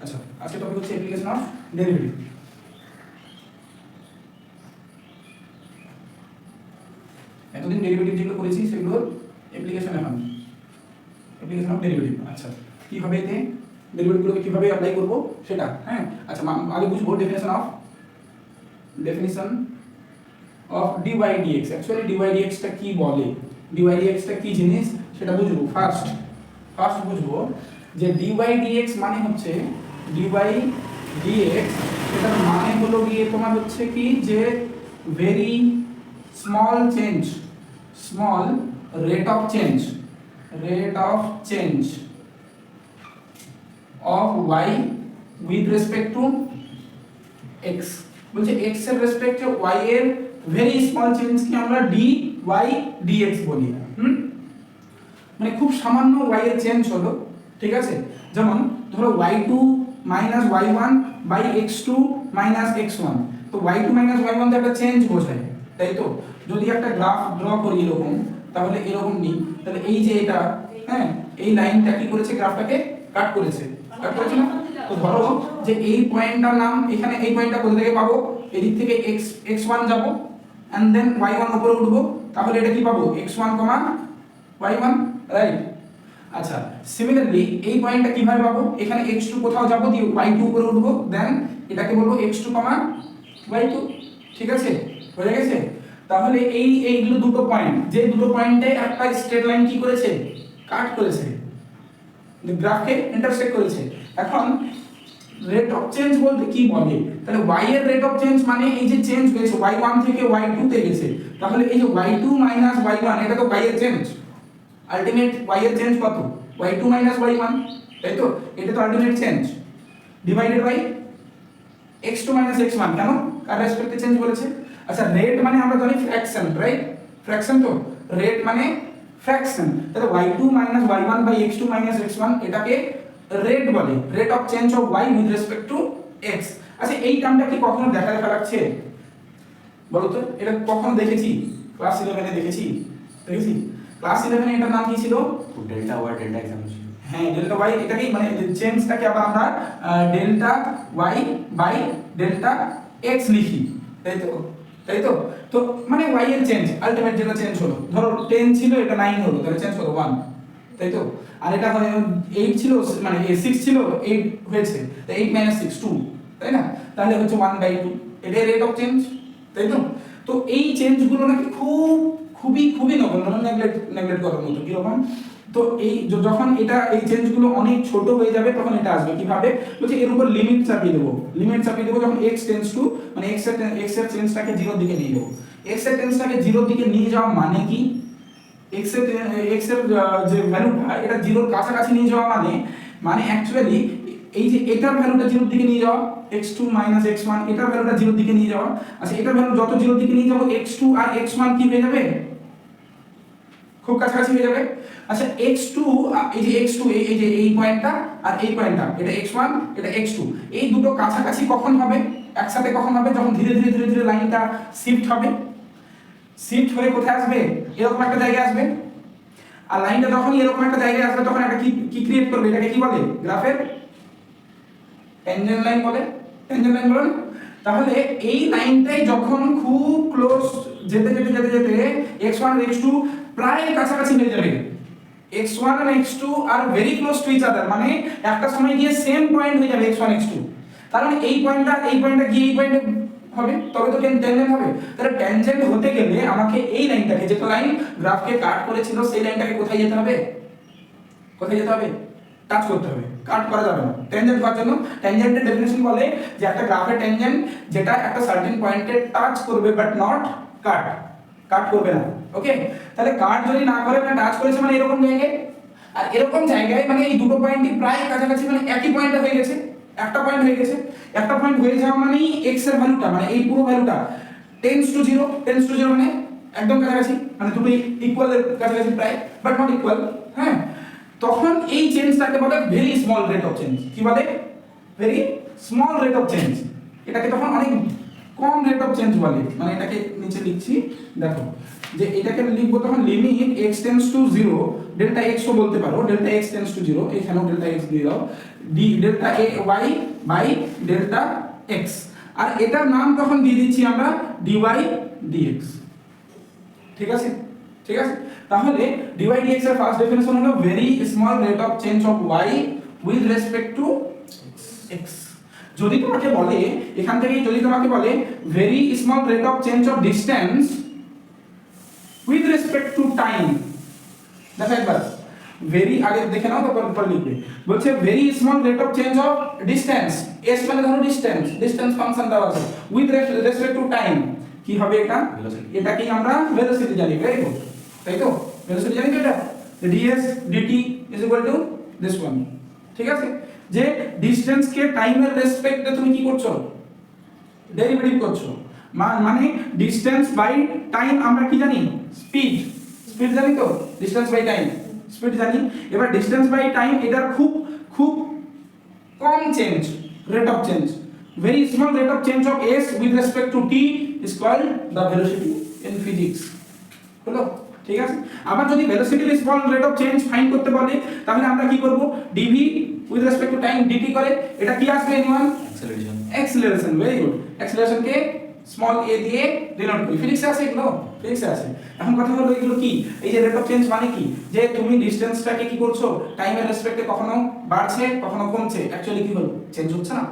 আচ্ছা, আজকে টপিক হচ্ছে অ্যাপ্লিকেশন অফ ডেরিভেটিভ। এতদিন ডেরিভেটিভ যেগুলো করেছি সেগুলোর অ্যাপ্লিকেশন এখন অ্যাপ্লিকেশন অফ ডেরিভেটিভ। আচ্ছা, কীভাবে এতে ডেরিভেটিভগুলোকে কীভাবে অ্যাপ্লাই করবো সেটা, হ্যাঁ। আচ্ছা, আগে বুঝবো definition of dy dx. Actually dy ডিএক্সটা কী বলে, ডিওয়াই ডিএক্সটা কী জিনিস সেটা বুঝবো। ফার্স্ট বুঝবো যে ডিওয়াই ডিএক্স মানে হচ্ছে ডিওয়াই ডিএক্স, এটার মানে হলো গিয়ে তোমার হচ্ছে কি যে very small change, small rate of change of y with respect to x। বলছে x এর রেসপেক্টে y এর ভেরি স্মল চেঞ্জ কি আমরা dy dx বলি। মানে খুব সামান্য y এর চেঞ্জ হলো, ঠিক আছে। যেমন ধরো y2 minus y1 by x2 minus x1, তো y2 মাইনাস y1 তো একটা চেঞ্জ বোঝায়, তাই তো। যদি একটা গ্রাফ ড্র করি এরকম, তাহলে এরকম নিই, তাহলে এই যে এটা, হ্যাঁ, এই লাইনটা কি করেছে, গ্রাফটাকে কাট করেছে না। তো ধরো যে এই পয়েন্টটার নাম, এখানে এই পয়েন্টটা কোথা থেকে পাবো, এদিক থেকে x1 যাব এন্ড দেন y1 উপরে উঠবো, তাহলে এটা কি পাবো x1, y1, রাইট। আচ্ছা, সিমিলারলি এই পয়েন্টটা কিভাবে পাবো, এখানে x2 কোথাও যাব, দিয়ে y2 উপরে উঠবো, দেন এটাকে বলবো x2, y2, ঠিক আছে, হয়ে গেছে। তাহলে এইগুলো দুটো পয়েন্ট, যে দুটো পয়েন্টে একটা স্ট্রেট লাইন কি করেছে, কাট করেছে, গ্রাফকে ইন্টারসেক্ট করেছে। এখন রেট অফ চেঞ্জ বলতে কি বলে, তাহলে y এর রেট অফ চেঞ্জ মানে এই যে চেঞ্জ হয়েছে y1 থেকে y2 তে গেছে, তাহলে এই যে y2 মাইনাস y1 এটা তো y এর চেঞ্জ, আলটিমেট y এর চেঞ্জ কত, y2 মাইনাস y1, তাই তো, এটা তো ultimate change divided by x2 minus x1, কেন, কার রেসপেক্টে চেঞ্জ বলেছে। আচ্ছা, রেট মানে আমরা জানি ফ্র্যাকশন, রাইট, ফ্র্যাকশন তো, রেট মানে ফ্র্যাকশন, তাহলে y2 minus y1 by x2 minus x1 এটাকে রেট বলে, rate of change of y with respect two x। আচ্ছা, এই টার্মটা কি কখনো দেখা লাগছে বলো তো, এটা কখনো দেখেছি, ক্লাস 11 এ দেখেছি, ক্লাস 11 এ এটার নাম কি ছিল, ডেল্টা ওয়াই ডেল্টা এক্স ছিল। হ্যাঁ, ডেল্টা ওয়াই, এটাকেই মানে চেঞ্জটাকে আবার আমরা delta Y by delta X লিখি, তাই তো, তো মানে y এর চেঞ্জ, আলটিমেট যেটা চেঞ্জ হলো, ধরো 10 ছিল এটা 9 হলো, তাহলে চেঞ্জ হলো 1, তাই তো। আর এটা হয় 8 ছিল, মানে 6 ছিল 8 হয়েছে, তাই 8 - 6 2, তাই না, তাহলে হচ্ছে 1/2, এটাই রেট অফ চেঞ্জ, তাই তো। তো এই চেঞ্জগুলো নাকি খুবই নগণ্য, নেগলেক্ট করার মতো, কিরকম, তো এই যখন এটা এই চেঞ্জগুলো অনেক ছোট হয়ে যাবে তখন এটা আসবে কিভাবে, বলছে এর উপর লিমিট চাপিয়ে দেবো, যখন x টেন্ডস টু, মানে x এর চেঞ্জটাকে 0 এর দিকে নিয়ে যাবো। x এর চেঞ্জটাকে 0 এর দিকে নিয়ে যাওয়া মানে কি, x এর যে ভ্যালুটা এটা 0 এর কাছাকাছি নিয়ে যাওয়া মানে অ্যাকচুয়ালি এই যে এটার ভ্যালুটা 0 এর দিকে নিয়ে যাওয়া, x2 মাইনাস x1 এটার ভ্যালুটা 0 এর দিকে নিয়ে যাওয়া। আচ্ছা, এটার ভ্যালু যত 0 এর দিকে নিয়ে যাবো x2 আর x1 কি হয়ে যাবে, খুব কাছাকাছি হয়ে যাবে। আচ্ছা, x2, এই যে x2, এই যে এই পয়েন্টটা আর এই পয়েন্টটা, এটা x1 এটা x2, এই দুটো কাছাকাছি কখন হবে, একসাথে কখন হবে, যখন ধীরে ধীরে লাইনটা শিফট হবে, শিফট হয়ে কোথায় আসবে, এরকম একটা জায়গায় আসবে। আর লাইনটা যখন এরকম একটা জায়গায় আসবে তখন একটা কি ক্রিয়েট করবে, এটাকে কি বলে, গ্রাফের ট্যানজেন্ট লাইন বলে, বলেন। তাহলে এই লাইনটাই যখন খুব ক্লোজ যেতে x1 আর x2 প্রায় কাছাকাছি হয়ে যাবে, x1 আর x2 আর very close to each other, মানে একটা সময় গিয়ে সেম পয়েন্ট হয়ে যাবে x1 x2, তার মানে এই পয়েন্টটা গিয়ে এই পয়েন্টে হবে, তবে তো ট্যানজেন্ট হবে। তাহলে ট্যানজেন্ট হতে গেলে আমাকে এই লাইনটাকে, যেটা লাইন গ্রাফকে কাট করেছিল, সেই লাইনটাকে কোথায় যেতে হবে, টাচ করতে হবে, কাট করা যাবে না। ট্যানজেন্ট হওয়ার জন্য ট্যানজেন্টের ডেফিনিশন বলে যে একটা গ্রাফের ট্যানজেন্ট যেটা একটা সার্টেন পয়েন্টে টাচ করবে বাট নট কাট করবে না, ওকে। তাহলে কাট যদি না করে, মানে টাচ করেছে মানে এরকম জায়গায়, আর এরকম জায়গায় মানে এই দুটো পয়েন্টই প্রায় কাছাকাছি, মানে একই পয়েন্টে হয়ে গেছে, একটা পয়েন্ট হয়ে যাওয়া মানে x এর ভ্যালুটা, মানে এই পুরো ভ্যালুটা টেন্ডস টু 0 মানে একদম কাছাকাছি, মানে দুটোই ইকুয়াল এর কাছাকাছি প্রায় বাট নট ইকুয়াল, হ্যাঁ। তখন এই চেঞ্জটাকে বলে very small rate of change, কি বলে, very small rate of change. এটাকে তখন অনেক কম রেট অফ চেঞ্জ বলে, মানে এটাকে নিচে লিখছি দেখো, যে এটাকে লিখবো তখন limit x tends to 0 delta x ও বলতে পারো, ডেল্টা x টেন্ডস টু 0, এখানেও ডেল্টা x দিয়ে দাও, D delta y by delta x, আর এটার নাম তখন দিয়ে দিচ্ছি আমরা dy dx। ঠিক আছে, ঠিক আছে, তাহলে dy dx এর ফার্স্ট ডেফিনিশন হলো very small rate of change of y with respect two x। যদি তোমাকে বলে এখান থেকে, যদি তোমাকে বলে very small rate of change of distance with respect to time, দেখো একবার ভেরি আগে দেখে নাও তারপর লিখবে, বলছে very small rate of change of distance, s মানে ধরো ডিসটেন্স, ডিসটেন্স ফাংশন দেওয়া আছে, উইথ রেসপেক্ট টু টাইম কি হবে এটা, এটাকেই আমরা ভেলোসিটি জানি, ভেরি গুড, তাই তো ভেলোসিটি জানি তো এটা, ds dt is equal to this one. ঠিক আছে, যে ডিসটেন্স কে টাইমের রেসপেক্টে তুমি কি করছো, ডেরিভেটিভ করছো, মানে ডিসটেন্স বাই টাইম আমরা কি জানি, স্পিড, স্পিড জানি তো, ডিসটেন্স বাই টাইম স্পিড জানি। এবার ডিসটেন্স বাই টাইম এটার খুব খুব কম change, rate of change, very small rate of change of s with respect to t is called the velocity in physics. হলো, ঠিক আছে। আবার যদি ভেলোসিটির small rate of change find করতে বলে তাহলে আমরা কি করব, dv with respect to time dt করে, এটা কি আসবে anyone, acceleration, acceleration, very good, acceleration কে স্মল a দিয়ে ডিনোট করি, ফিজিক্সে আছে এগুলো, ফিজিক্সে আছে। এখন কথা হলো এগুলো কি, এই যে রেট অফ চেঞ্জ মানে কি, যে তুমি ডিসটেন্সটাকে কি করছো, টাইমের রেসপেক্টে কখনো বাড়ছে কখনো কমছে, অ্যাকচুয়ালি কি হলো, চেঞ্জ হচ্ছে না,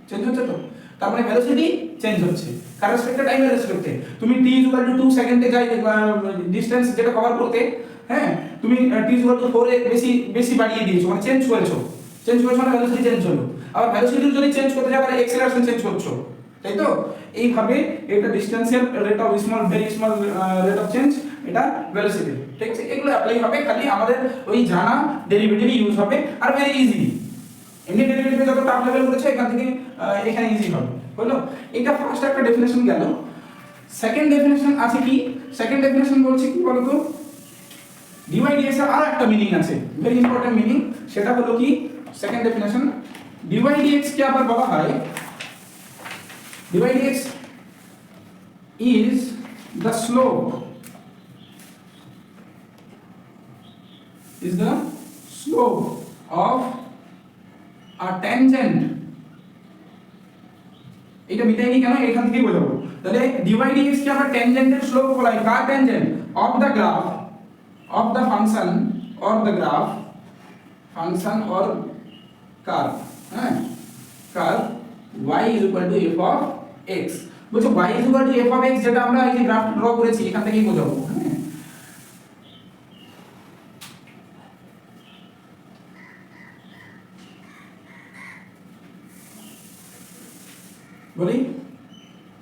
চেঞ্জ হচ্ছে তো, তার মানে ভেলোসিটি চেঞ্জ হচ্ছে কার রেসপেক্টে, টাইমের রেসপেক্টে। তুমি t 2 সেকেন্ডে যাই ডিসটেন্স যেটা কভার করতে, হ্যাঁ তুমি t 4 এ বেশি বেশি বাড়িয়ে দিয়েছো, মানে চেঞ্জ করেছো, চেঞ্জ করেছো মানে ভেলোসিটি চেঞ্জ হলো। আবার ভেলোসিটি যদি চেঞ্জ করতে যাও তাহলে অ্যাক্সিলারেশন চেঞ্জ করছো, তাই তো। এইভাবে এটা ডিসটেন্সের rate of small, very small rate of change, এটা ভেলোসিটি, ঠিক আছে। এগুলো অ্যাপ্লাই হবে, খালি আমাদের ওই জানা ডেরিভেটিভ ইউজ হবে, আর ভেরি ইজি, এমনি ডেরিভেটিভ যত টাফ লেভেল করেছে এখান থেকে এখানে ইজি হবে, হলো। এটা ফার্স্ট একটা ডেফিনেশন গেল। সেকেন্ড ডেফিনেশন আছে কি, সেকেন্ড ডেফিনেশন বলছে কি বলতো, dy dx এর আর একটা মিনিং আছে, ভেরি ইম্পর্টেন্ট মিনিং, সেটা হলো কি, সেকেন্ড ডেফিনেশন dy dx কে আবার বলা হয়, dy dx is the slope, is the slope of a tangent, এটা মিটাইনি কেন, এখান থেকেই বোঝাবো। তাহলে dy dx কে আমরা ট্যানজেন্টের স্লোপ বলাই, কার tangent, of the graph, of the function or the graph, function or curve, হ্যাঁ curve y is equal to f of x, বলছো y is equal to f of x, যেটা আমরা এই যে গ্রাফ ড্র করেছি এখান থেকেই বোঝাবো, হ্যাঁ। বলি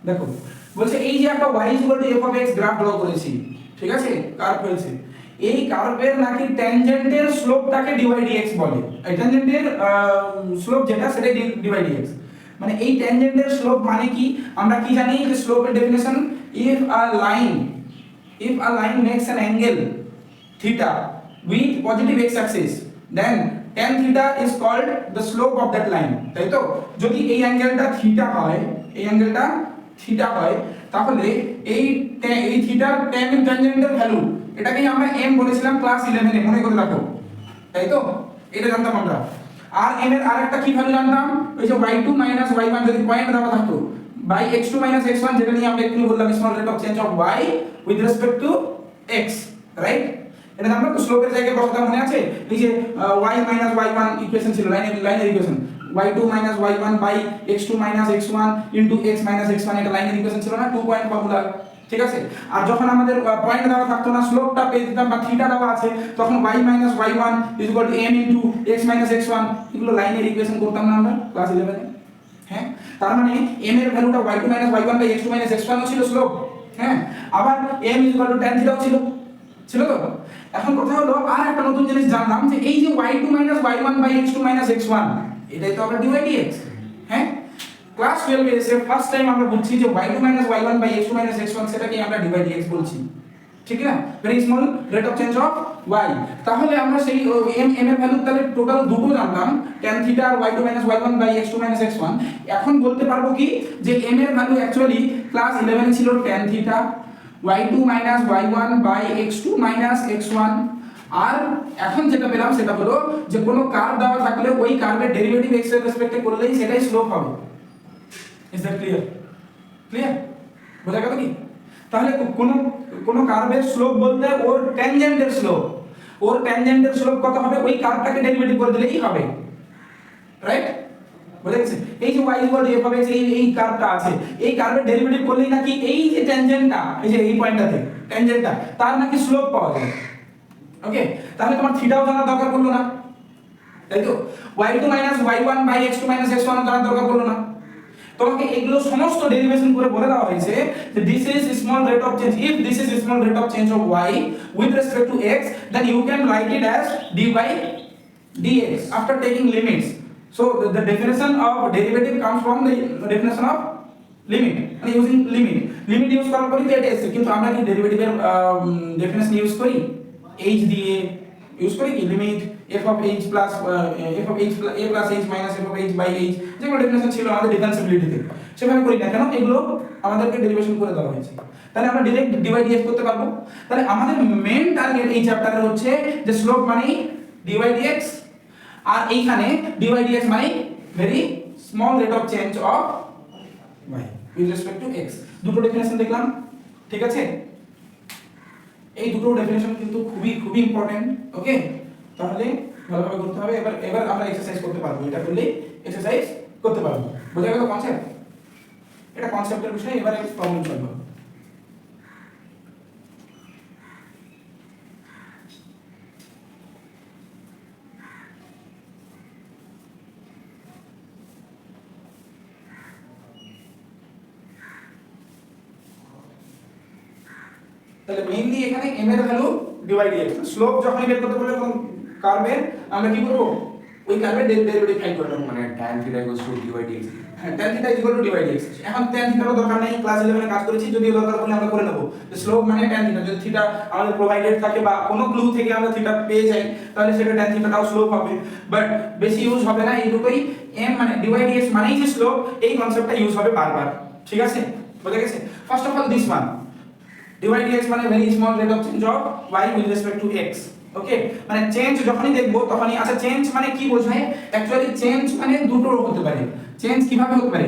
দেখো, বলছে এই যে একটা y is equal to f of x graph draw করেছি, ঠিক আছে, কার্ভ হয়েছে, এই কার্ভের নাকি ট্যানজেন্টের স্লোপটাকে dy dx বলে, এই ট্যানজেন্টের স্লোপ যেটা সেটা dy dx, মানে এই ট্যানজেন্টের স্লোপ মানে কি, আমরা কি জানি যে স্লোপের definition, if a line makes an angle theta with positive x axis then tan theta is called the slope of that line, তাই তো। যদি এই অ্যাঙ্গেলটা থিটা হয়, এই অ্যাঙ্গেলটা থিটা হয়, তাহলে এই থিটার tan ট্যানজেন্টের ভ্যালু, এটাকেই আমরা m বলেছিলাম ক্লাস 11 এ, মনে করে রাখো, তাই তো, এটা জানতাম আমরা। আর m এর আরেকটা কি ভ্যালু জানতাম, ওই যে y2 y1 যদি পয়েন্ট দেওয়া থাকতো, বাই x2 x1, যেটা নিয়ে আমরা একটু বললাম small rate of change of y with respect two x, right. এটা আমরা তো স্লোপের জায়গায় বসাতে মনে আছে, এই যে y y1 ইকুয়েশন ছিল, লাইনের equation, y2 y1 by x2 x1 into x x1, এটা লাইনের ইকুয়েশন ছিল না, 2 পয়েন্ট ফর্মুলা, ঠিক আছে। আর যখন আমাদের পয়েন্ট দেওয়া থাকতো না, স্লোপটা পেয়ে দিতাম বা থিটা দেওয়া আছে, তখন y y1 is equal two m into x x1, এগুলো লাইনের ইকুয়েশন করতাম না আমরা ক্লাস 11 এ, হ্যাঁ। তার মানে m এর ভ্যালুটা y2 y1 by x2 x1 ছিল স্লোপ, হ্যাঁ। আবার m is equal two tan থিটাও ছিল তো। এখন কথা হলো আর একটা নতুন জিনিস জানলাম, যে এই যে y2 y1 by x2 x1, এটাই তো আমরা dy dx, হ্যাঁ। ক্লাস 12 এ এসে ফার্স্ট টাইম আমরা বুঝছি যে y2 y1 by x2 x1, সেটাকে আমরা dy dx বলছি, ঠিক না, very small rate of change of y। তাহলে আমরা সেই m এর ভ্যালু তাহলে টোটাল দুটো জানলাম, tan থিটা আর y2 y1 x2 x1। এখন বলতে পারবো কি যে m এর ভ্যালু অ্যাকচুয়ালি ক্লাস 11 এ ছিল tan theta y2 y1 x2 x1। আর এখন যেটা পেলাম সেটা হলো যে কোনো কার্ভ দেওয়া থাকলে ওই কার্ভের ডেরিভেটিভ x এর রেসপেক্টে করলেই সেটাই স্লোপ হবে। Is that clear? ক্লিয়ার? বোঝা গেল কি? তাহলে কোন কার্ভের স্লোপ বলতে ওর ট্যানজেন্টের স্লোপ, ওর ট্যানজেন্টের স্লোপ কত হবে ওই কার্ভটাকে ডেরিভেটিভ করে দিলেই হবে, রাইট? বুঝা গেছে? এই যে y f of x এই কার্ভটা আছে, এই কার্ভের ডেরিভেটিভ করলেই নাকি এই যে ট্যানজেন্টটা, এই যে এই পয়েন্টটাতে ট্যানজেন্টটা তার নাকি স্লোপ পাওয়া যায়। ওকে, তাহলে তোমার থিটাও জানার দরকার পড়লো না, তাই তো? y2 y1 x2 x1 জানার দরকার পড়লো না। তোমাকে এগুলো সমস্ত ডেরিভেশন করে বলে দেওয়া হয়েছে যে this is small rate of change, if this is small rate of change of y with respect to x, then you can write it as dy dx after taking limits. So the definition of derivative comes from the definition of limit, মানে using limit use করার পরই তো এটা এসেছে। কিন্তু আমরা কি ডেরিভেটিভের ডেফিনিশন ইউজ করি h দিয়ে, ইউজ করি কি limit f of h plus f of h a plus h minus f of h by h, যেগুলো ডেফিনিশন ছিল আমাদের ডিফারেন্সিবিলিটিতে, সেভাবে করি না কেন, এগুলো আমাদেরকে ডেরিভেশন করে দেওয়া হয়েছে। তাহলে আমরা ডাইরেক্ট ডিভাইড dx করতে পারবো। তাহলে আমাদের মেইন টার্গেট এই চ্যাপ্টারে হচ্ছে যে স্লোপ মানে dy dx, আর এইখানে dy dx মানে very small rate of change of y with respect to x। দুটো ডেফিনিশন দেখলাম, ঠিক আছে? এই দুটো ডেফিনিশন কিন্তু খুবই ইম্পর্টেন্ট। ওকে, তাহলে ভালোভাবে করতে হবে। এবার আমরা এক্সারসাইজ করতে পারবো, এটা করলে এক্সারসাইজ করতে পারবো। বোঝা গেল কনসেপ্ট? এটা কনসেপ্টের বিষয়। এবারে প্রবলেম সলভ হবে। তাহলে মেইনলি এখানে m এর ভ্যালু dy dx, স্লোপ যখনই বের করতে বললে কোন কার্ভের আমরা কি করব ওই কার্ভের ডেরিভেটিভ ফাইন্ড করে নেব, মানে tan theta equals to dy dx। হ্যাঁ, tan থিটা dy dx। এখন tan থিটারও দরকার নেই, ক্লাস 11 এ কাজ করেছি, যদিও দরকার পড়লে আমরা করে নেব। যে স্লোপ মানে tan থিটা, যদি থিটা আমাদের প্রোভাইডেড থাকে বা কোনো ক্লু থেকে আমরা থিটা পেয়ে যাই তাহলে সেটা tan থিটাটাও স্লোপ হবে, বাট বেশি ইউজ হবে না। এই দুটোই m মানে dy dx মানেই যে স্লোপ, এই কনসেপ্টটা ইউজ হবে বারবার, ঠিক আছে? বোঝা গেছে? First of all this one dy dx মানে very small rate of change of y with respect to x। ওকে, মানে চেঞ্জ যখনই দেখবো তখনই, আচ্ছা চেঞ্জ মানে কি বোঝায়? অ্যাকচুয়ালি চেঞ্জ মানে দুটো হতে পারে। চেঞ্জ কিভাবে হতে পারে?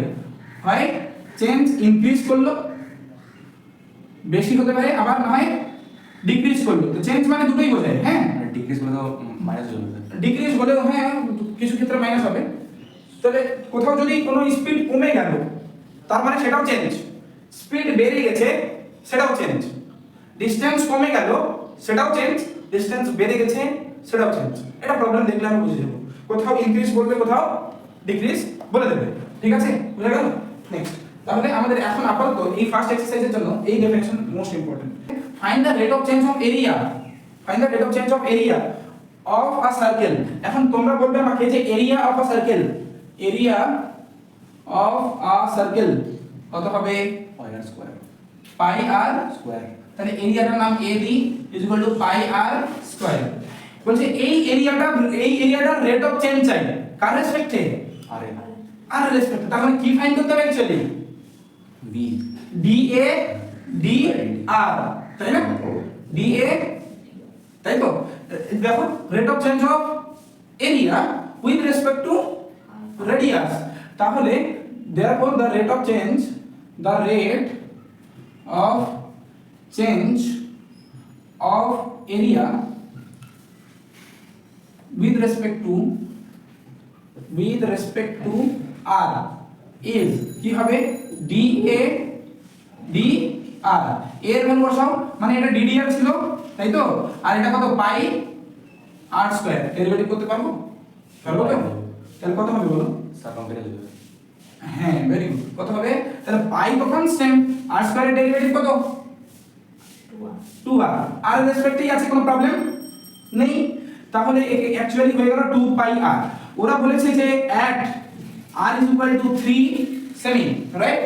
হয় চেঞ্জ ইনক্রিজ করলো, বেশি হতে পারে, আবার না হয় ডিক্রিজ করলো। তো চেঞ্জ মানে দুটোই বোঝায়। হ্যাঁ, ডিক্রিজ মানে তো মাইনাস হয়ে যাবে। ডিক্রিজ হলেও হ্যাঁ কিছু ক্ষেত্রে মাইনাস হবে। তবে কোথাও যদি কোনো স্পিড কমে গেল তার মানে সেটাও চেঞ্জ, স্পিড বেড়ে গেছে সেটাও চেঞ্জ, ডিসটেন্স কমে গেল সেটাও চেঞ্জ, ডিসটেন্স বেড়ে গেছে সেটাও চেঞ্জ। এটা প্রবলেম দেখলে আমি বুঝে যাব, কোথাও ইনক্রিজ বলবে কোথাও ডিক্রিজ বলে দেবে, ঠিক আছে? বুঝা গেল? নেক্সট, তাহলে আমাদের এখন আপাতত এই ফার্স্ট এক্সারসাইজের জন্য এই definition most important. Find the rate of change of area, find the rate of change of area of a circle. এখন তোমরা বলবে আমাকে যে area of a circle, area of a circle কত হবে? Pi r square. Pi r square. তাহলে এরিয়াটার নাম AD is equal to pi r square. বলছে এই এরিয়াটার রেট অফ চেঞ্জ চাই কার রেসপেক্টে? আর এ আর রেসপেক্টে। তার মানে কি ফাইন্ড করতে হবে অ্যাকচুয়ালি? বি DA DR, তাই না? DA, তাই তো? দেখো rate of change of area with respect two radius. তাহলে therefore the rate of change of area with respect to r is কি হবে? DA DR। এর ভ্যালু বসাও, মানে এটা DDR ছিল তাই তো, আর এটা কত? পাই আর স্কয়ার। ডেরিভেটিভ করতে পারবো? পারবো তো? তাহলে কত হবে বলো? সার্কামফারেন্স হবে। হ্যাঁ, ভেরি গুড। কত হবে? তাহলে পাই তো কনস্ট্যান্ট, আর স্কয়ারের ডেরিভেটিভ কত? 2r। আর রেসপেক্টেই আছে, কোনো প্রবলেম নেই। তাহলে অ্যাকচুয়ালি হয়ে গেল 2 পাই r। ওরা বলেছে যে at r is equal to 3 semi, right?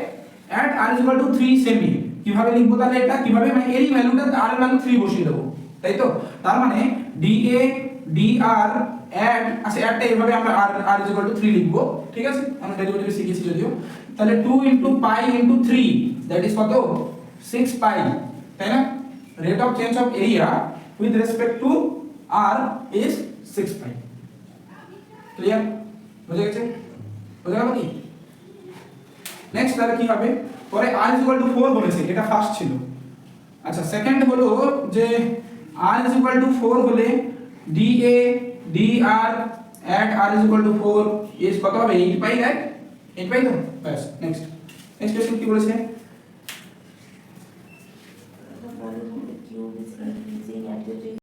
at r is equal to 3 semi, কিভাবে লিখবো তাহলে এটা কিভাবে মানে এরই ভ্যালুটা আর এর ভ্যালু 3 বসিয়ে দেবো তাই তো তার মানে dA dr add আচ্ছা অ্যাডটা এভাবে আমরা r 3 লিখবো ঠিক আছে আমরা ডেরিভেটিভ শিখেছি যদিও তাহলে 2 * পাই * 3 দ্যাট ইজ কত 6 পাই তাই না rate of change of area with respect two r is 6 pi clear বুঝে গেছে বুঝা গেল কি নেক্সট তাহলে কি হবে পরে r 4 বলেছে এটা ফার্স্ট ছিল আচ্ছা সেকেন্ড হলো যে r 4 হলে dA dr at r 4 is কত হবে 8 পাই রাইট 8 পাই তো বাস নেক্সট কোশ্চেন কি বলেছে